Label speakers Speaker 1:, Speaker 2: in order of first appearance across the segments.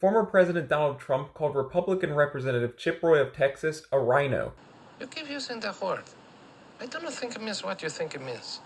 Speaker 1: Former President Donald Trump called Republican Representative Chip Roy of Texas a RINO.
Speaker 2: You keep using that word. I don't think it means what you think it means.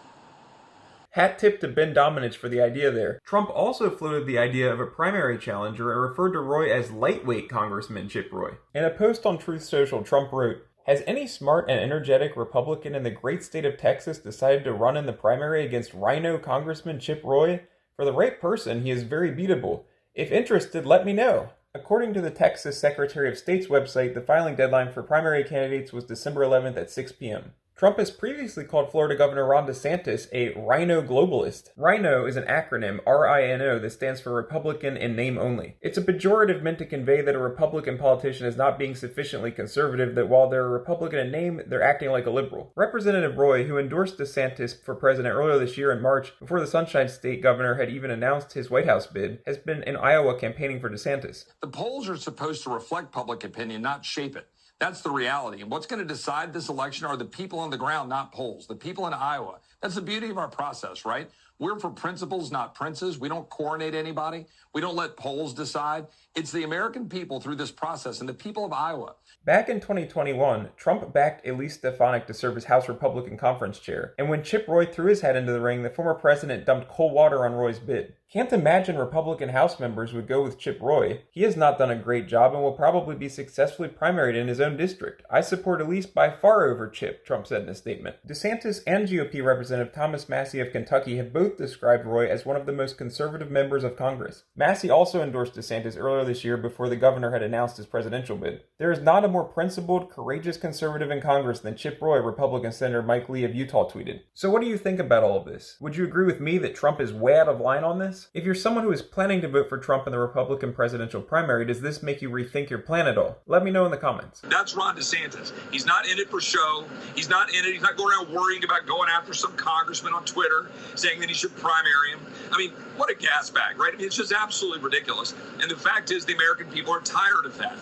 Speaker 1: Hat tip to Ben Domenech for the idea there. Trump also floated the idea of a primary challenger and referred to Roy as lightweight Congressman Chip Roy. In a post on Truth Social, Trump wrote, "Has any smart and energetic Republican in the great state of Texas decided to run in the primary against RINO Congressman Chip Roy? For the right person, he is very beatable. If interested, let me know." According to the Texas Secretary of State's website, the filing deadline for primary candidates was December 11th at 6 p.m. Trump has previously called Florida Governor Ron DeSantis a RINO globalist. RINO is an acronym, R-I-N-O, that stands for Republican in name only. It's a pejorative meant to convey that a Republican politician is not being sufficiently conservative, that while they're a Republican in name, they're acting like a liberal. Representative Roy, who endorsed DeSantis for president earlier this year in March, before the Sunshine State governor had even announced his White House bid, has been in Iowa campaigning for DeSantis.
Speaker 3: The polls are supposed to reflect public opinion, not shape it. That's the reality. And what's going to decide this election are the people on the ground, not polls. The people in Iowa. That's the beauty of our process, right? We're for principles, not princes. We don't coronate anybody. We don't let polls decide. It's the American people through this process and the people of Iowa.
Speaker 1: Back in 2021, Trump backed Elise Stefanik to serve as House Republican Conference Chair, and when Chip Roy threw his hat into the ring, the former president dumped cold water on Roy's bid. Can't imagine Republican House members would go with Chip Roy. He has not done a great job and will probably be successfully primaried in his own district. I support Elise by far over Chip, Trump said in a statement. DeSantis and GOP Representative Thomas Massie of Kentucky have both described Roy as one of the most conservative members of Congress. Massie also endorsed DeSantis earlier this year before the governor had announced his presidential bid. There is not a more principled, courageous conservative in Congress than Chip Roy, Republican Senator Mike Lee of Utah tweeted. So what do you think about all of this? Would you agree with me that Trump is way out of line on this? If you're someone who is planning to vote for Trump in the Republican presidential primary, does this make you rethink your plan at all? Let me know in the comments.
Speaker 4: That's Ron DeSantis. He's not in it for show. He's not in it. He's not going around worrying about going after some congressman on Twitter saying that he should primary him. I mean, what a gas bag, right? I mean, it's just absolutely ridiculous. And the fact is, the American people are tired of that.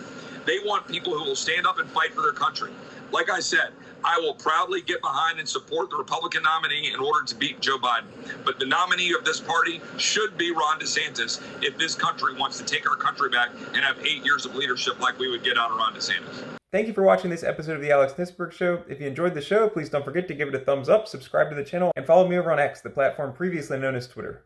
Speaker 4: They want people who will stand up and fight for their country. Like I said, I will proudly get behind and support the Republican nominee in order to beat Joe Biden. But the nominee of this party should be Ron DeSantis if this country wants to take our country back and have 8 years of leadership like we would get out of Ron DeSantis.
Speaker 1: Thank you for watching this episode of The Alex Nisberg Show. If you enjoyed the show, please don't forget to give it a thumbs up, subscribe to the channel, and follow me over on X, the platform previously known as Twitter.